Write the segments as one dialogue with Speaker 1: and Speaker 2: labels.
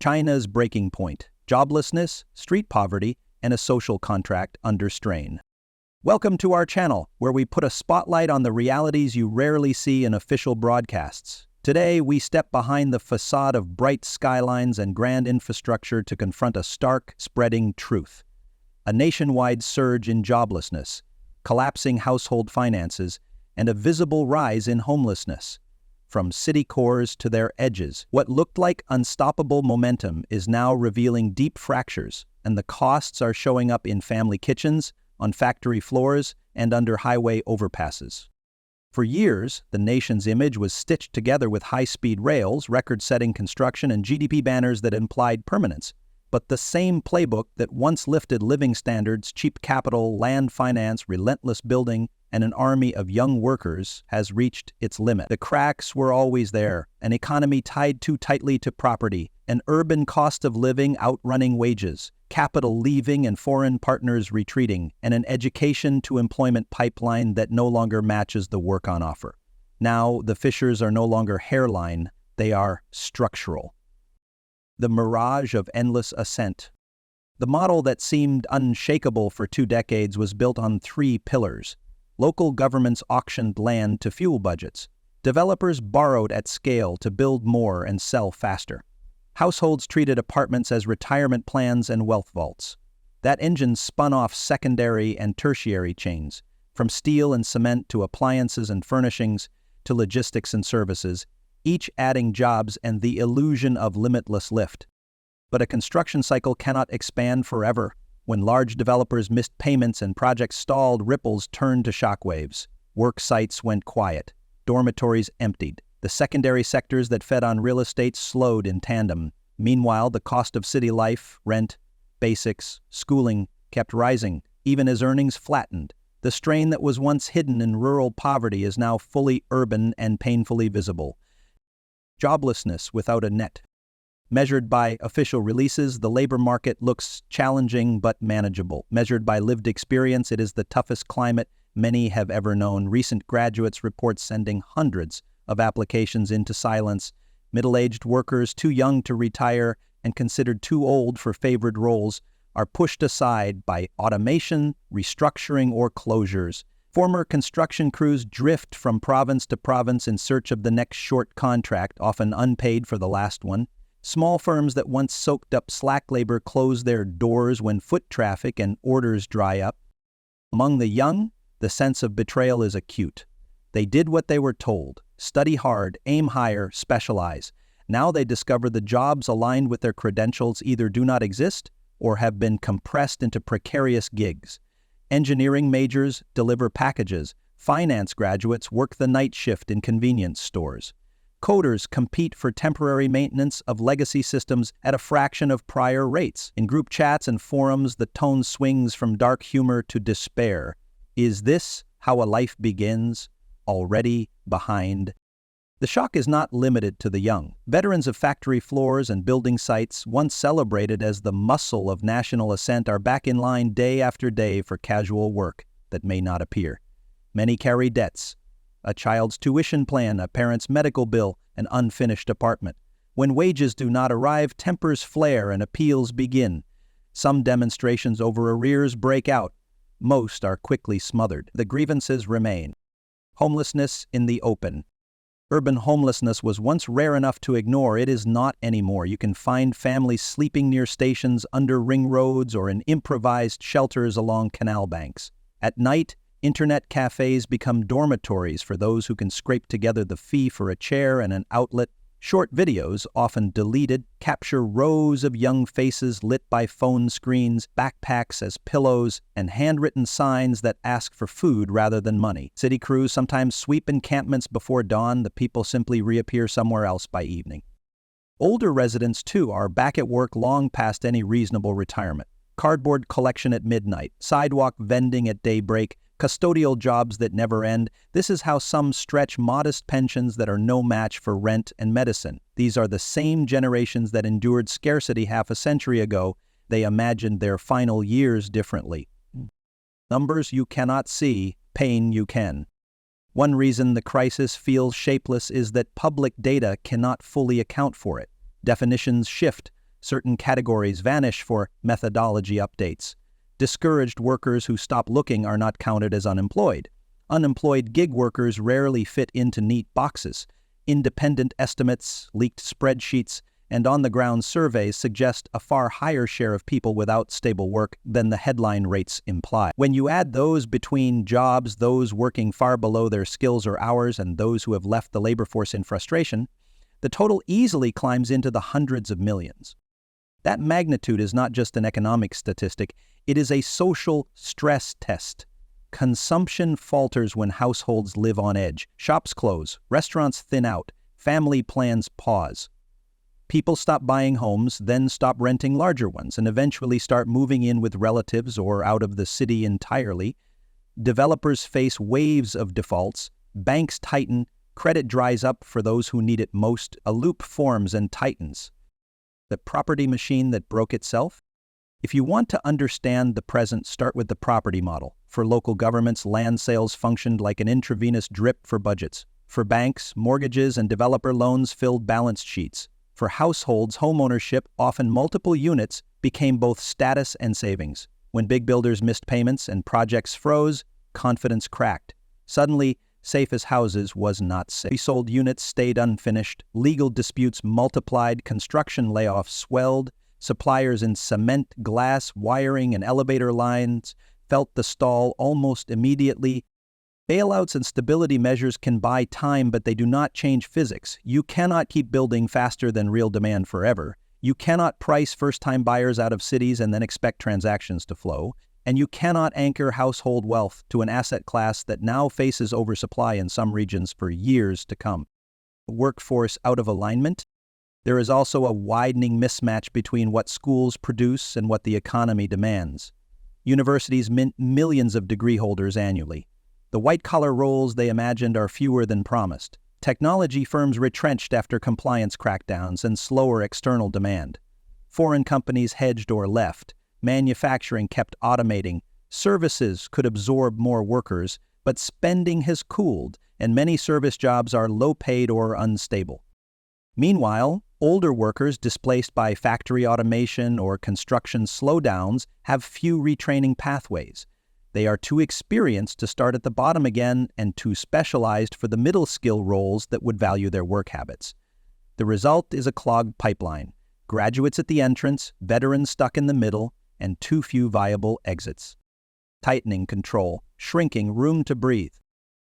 Speaker 1: China's breaking point, joblessness, street poverty, and a social contract under strain. Welcome to our channel, where we put a spotlight on the realities you rarely see in official broadcasts. Today, we step behind the facade of bright skylines and grand infrastructure to confront a stark, spreading truth. A nationwide surge in joblessness, collapsing household finances, and a visible rise in homelessness. From city cores to their edges, what looked like unstoppable momentum is now revealing deep fractures, and the costs are showing up in family kitchens, on factory floors, and under highway overpasses. For years, the nation's image was stitched together with high-speed rails, record-setting construction, and GDP banners that implied permanence. But the same playbook that once lifted living standards, cheap capital, land finance, relentless building, and an army of young workers has reached its limit. The cracks were always there, an economy tied too tightly to property, an urban cost of living outrunning wages, capital leaving and foreign partners retreating, and an education-to-employment pipeline that no longer matches the work on offer. Now, the fissures are no longer hairline, they are structural. The mirage of endless ascent. The model that seemed unshakable for 2 decades was built on 3 pillars. Local governments auctioned land to fuel budgets. Developers borrowed at scale to build more and sell faster. Households treated apartments as retirement plans and wealth vaults. That engine spun off secondary and tertiary chains, from steel and cement to appliances and furnishings to logistics and services, each adding jobs and the illusion of limitless lift. But a construction cycle cannot expand forever. When large developers missed payments and projects stalled, ripples turned to shockwaves. Work sites went quiet. Dormitories emptied. The secondary sectors that fed on real estate slowed in tandem. Meanwhile, the cost of city life, rent, basics, schooling, kept rising, even as earnings flattened. The strain that was once hidden in rural poverty is now fully urban and painfully visible. Joblessness without a net. Measured by official releases, the labor market looks challenging but manageable. Measured by lived experience, it is the toughest climate many have ever known. Recent graduates report sending hundreds of applications into silence. Middle-aged workers too young to retire and considered too old for favored roles are pushed aside by automation, restructuring, or closures. Former construction crews drift from province to province in search of the next short contract, often unpaid for the last one. Small firms that once soaked up slack labor close their doors when foot traffic and orders dry up. Among the young, the sense of betrayal is acute. They did what they were told: study hard, aim higher, specialize. Now they discover the jobs aligned with their credentials either do not exist or have been compressed into precarious gigs. Engineering majors deliver packages. Finance graduates work the night shift in convenience stores. Coders compete for temporary maintenance of legacy systems at a fraction of prior rates. In group chats and forums, the tone swings from dark humor to despair. Is this how a life begins? Already behind? The shock is not limited to the young. Veterans of factory floors and building sites, once celebrated as the muscle of national ascent, are back in line day after day for casual work that may not appear. Many carry debts: a child's tuition plan, a parent's medical bill, an unfinished apartment. When wages do not arrive, tempers flare and appeals begin. Some demonstrations over arrears break out. Most are quickly smothered. The grievances remain. Homelessness in the open. Urban homelessness was once rare enough to ignore. It is not anymore. You can find families sleeping near stations, under ring roads, or in improvised shelters along canal banks. At night, internet cafes become dormitories for those who can scrape together the fee for a chair and an outlet. Short videos, often deleted, capture rows of young faces lit by phone screens, backpacks as pillows, and handwritten signs that ask for food rather than money. City crews sometimes sweep encampments before dawn. The people simply reappear somewhere else by evening. Older residents, too, are back at work long past any reasonable retirement. Cardboard collection at midnight, sidewalk vending at daybreak, custodial jobs that never end. This is how some stretch modest pensions that are no match for rent and medicine. These are the same generations that endured scarcity half a century ago. They imagined their final years differently. Numbers you cannot see, pain you can. One reason the crisis feels shapeless is that public data cannot fully account for it. Definitions shift. Certain categories vanish for methodology updates. Discouraged workers who stop looking are not counted as unemployed. Unemployed gig workers rarely fit into neat boxes. Independent estimates, leaked spreadsheets, and on-the-ground surveys suggest a far higher share of people without stable work than the headline rates imply. When you add those between jobs, those working far below their skills or hours, and those who have left the labor force in frustration, the total easily climbs into the hundreds of millions. That magnitude is not just an economic statistic, it is a social stress test. Consumption falters when households live on edge. Shops close, restaurants thin out, family plans pause. People stop buying homes, then stop renting larger ones, and eventually start moving in with relatives or out of the city entirely. Developers face waves of defaults, banks tighten, credit dries up for those who need it most, a loop forms and tightens. The property machine that broke itself? If you want to understand the present, start with the property model. For local governments, land sales functioned like an intravenous drip for budgets. For banks, mortgages and developer loans filled balance sheets. For households, homeownership, often multiple units, became both status and savings. When big builders missed payments and projects froze, confidence cracked. Suddenly, safe as houses was not safe. Resold units stayed unfinished, legal disputes multiplied, construction layoffs swelled, suppliers in cement, glass, wiring, and elevator lines felt the stall almost immediately. Bailouts and stability measures can buy time, but they do not change physics. You cannot keep building faster than real demand forever. You cannot price first-time buyers out of cities and then expect transactions to flow. And you cannot anchor household wealth to an asset class that now faces oversupply in some regions for years to come. Workforce out of alignment? There is also a widening mismatch between what schools produce and what the economy demands. Universities mint millions of degree holders annually. The white-collar roles they imagined are fewer than promised. Technology firms retrenched after compliance crackdowns and slower external demand. Foreign companies hedged or left. Manufacturing kept automating. Services could absorb more workers, but spending has cooled, and many service jobs are low-paid or unstable. Meanwhile, older workers displaced by factory automation or construction slowdowns have few retraining pathways. They are too experienced to start at the bottom again and too specialized for the middle skill roles that would value their work habits. The result is a clogged pipeline, graduates at the entrance, veterans stuck in the middle, and too few viable exits. Tightening control, shrinking room to breathe.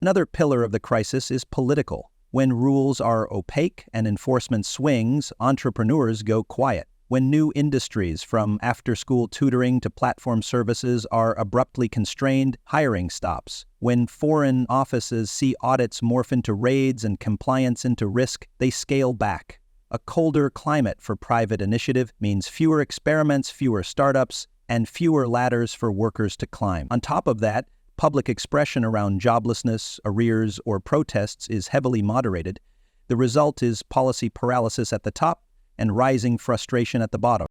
Speaker 1: Another pillar of the crisis is political. When rules are opaque and enforcement swings, entrepreneurs go quiet. When new industries, from after-school tutoring to platform services, are abruptly constrained, hiring stops. When foreign offices see audits morph into raids and compliance into risk, they scale back. A colder climate for private initiative means fewer experiments, fewer startups, and fewer ladders for workers to climb. On top of that, public expression around joblessness, arrears, or protests is heavily moderated. The result is policy paralysis at the top and rising frustration at the bottom.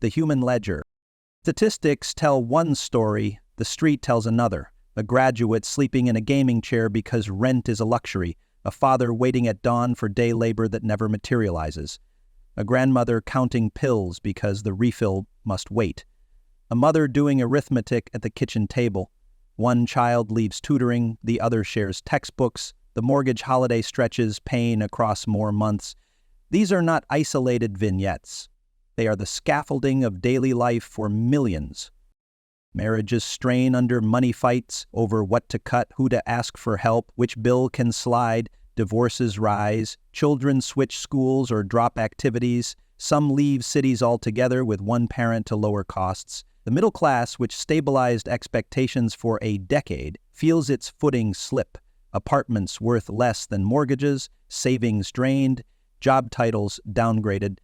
Speaker 1: The human ledger. Statistics tell one story, the street tells another. A graduate sleeping in a gaming chair because rent is a luxury. A father waiting at dawn for day labor that never materializes. A grandmother counting pills because the refill must wait. A mother doing arithmetic at the kitchen table. One child leaves tutoring, the other shares textbooks. The mortgage holiday stretches pain across more months. These are not isolated vignettes. They are the scaffolding of daily life for millions. Marriages strain under money fights over what to cut, who to ask for help, which bill can slide. Divorces rise. Children switch schools or drop activities. Some leave cities altogether with one parent to lower costs. The middle class, which stabilized expectations for a decade, feels its footing slip. Apartments worth less than mortgages, savings drained, job titles downgraded.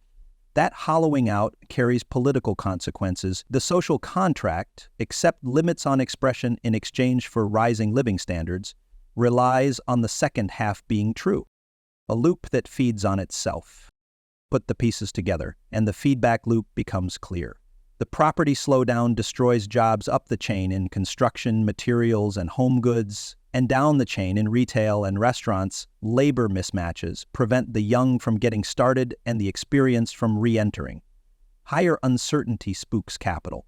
Speaker 1: That hollowing out carries political consequences. The social contract, except limits on expression in exchange for rising living standards, relies on the second half being true. A loop that feeds on itself. Put the pieces together, and the feedback loop becomes clear. The property slowdown destroys jobs up the chain in construction, materials, and home goods, and down the chain in retail and restaurants. Labor mismatches prevent the young from getting started and the experienced from re-entering. higher uncertainty spooks capital.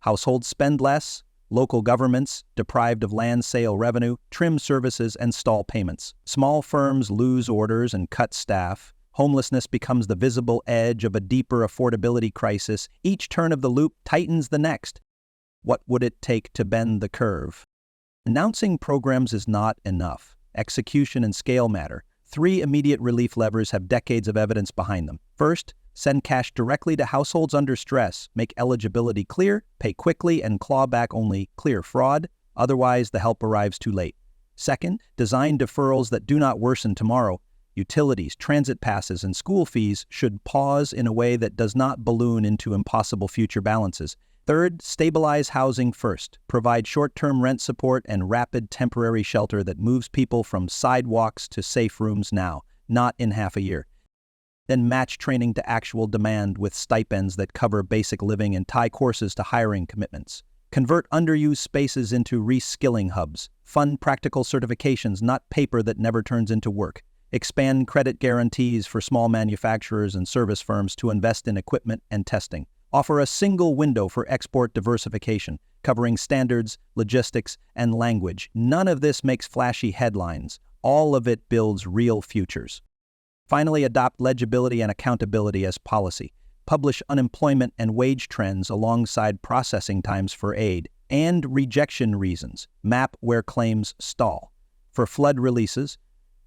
Speaker 1: Households spend less, local governments, deprived of land sale revenue, trim services and stall payments. Small firms lose orders and cut staff. Homelessness becomes the visible edge of a deeper affordability crisis. Each turn of the loop tightens the next. What would it take to bend the curve? Announcing programs is not enough. Execution and scale matter. 3 immediate relief levers have decades of evidence behind them. First, send cash directly to households under stress, make eligibility clear, pay quickly, and claw back only clear fraud. Otherwise, the help arrives too late. Second, design deferrals that do not worsen tomorrow. Utilities, transit passes, and school fees should pause in a way that does not balloon into impossible future balances. Third, stabilize housing first. Provide short-term rent support and rapid temporary shelter that moves people from sidewalks to safe rooms now, not in half a year. Then match training to actual demand with stipends that cover basic living and tie courses to hiring commitments. Convert underused spaces into reskilling hubs. Fund practical certifications, not paper that never turns into work. Expand credit guarantees for small manufacturers and service firms to invest in equipment and testing. Offer a single window for export diversification, covering standards, logistics, and language. None of this makes flashy headlines. All of it builds real futures. Finally, adopt legibility and accountability as policy. Publish unemployment and wage trends alongside processing times for aid and rejection reasons. Map where claims stall. For flood releases,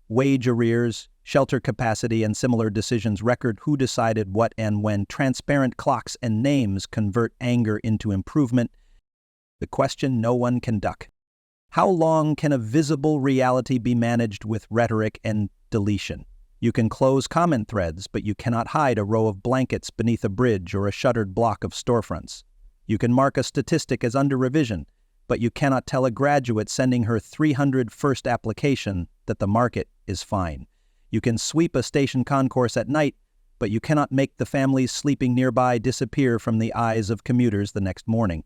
Speaker 1: wage arrears, shelter capacity, and similar decisions, record who decided what and when. Transparent clocks and names convert anger into improvement. The question no one can duck. How long can a visible reality be managed with rhetoric and deletion? You can close comment threads, but you cannot hide a row of blankets beneath a bridge or a shuttered block of storefronts. You can mark a statistic as under revision, but you cannot tell a graduate sending her 300 first application that the market is fine. You can sweep a station concourse at night, but you cannot make the families sleeping nearby disappear from the eyes of commuters the next morning.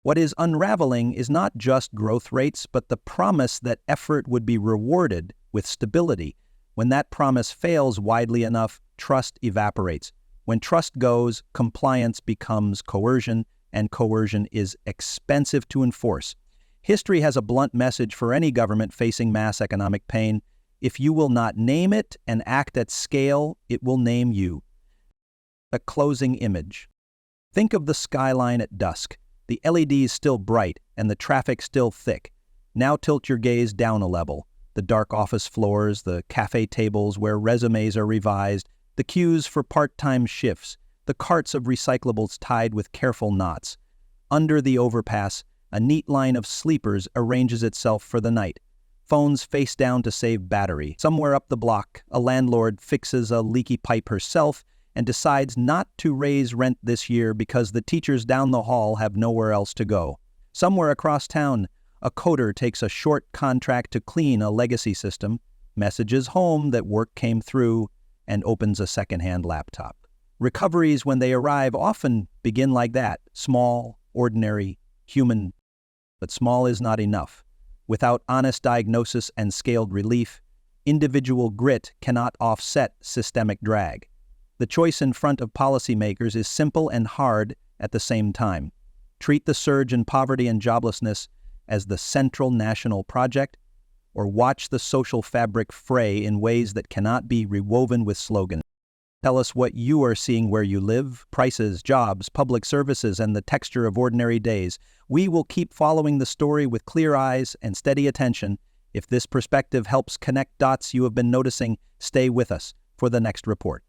Speaker 1: What is unraveling is not just growth rates, but the promise that effort would be rewarded with stability. When that promise fails widely enough, trust evaporates. When trust goes, compliance becomes coercion, and coercion is expensive to enforce. History has a blunt message for any government facing mass economic pain. If you will not name it and act at scale, it will name you. A closing image. Think of the skyline at dusk. The LEDs still bright and the traffic still thick. Now tilt your gaze down a level. The dark office floors, the cafe tables where resumes are revised, the queues for part-time shifts, the carts of recyclables tied with careful knots. Under the overpass, a neat line of sleepers arranges itself for the night. Phones face down to save battery. Somewhere up the block, a landlord fixes a leaky pipe herself and decides not to raise rent this year because the teachers down the hall have nowhere else to go. Somewhere across town, a coder takes a short contract to clean a legacy system, messages home that work came through, and opens a secondhand laptop. Recoveries, when they arrive, often begin like that, small, ordinary, human. But small is not enough. Without honest diagnosis and scaled relief, individual grit cannot offset systemic drag. The choice in front of policymakers is simple and hard at the same time. Treat the surge in poverty and joblessness as the central national project, or watch the social fabric fray in ways that cannot be rewoven with slogans. Tell us what you are seeing where you live, prices, jobs, public services, and the texture of ordinary days. We will keep following the story with clear eyes and steady attention. If this perspective helps connect dots you have been noticing, stay with us for the next report.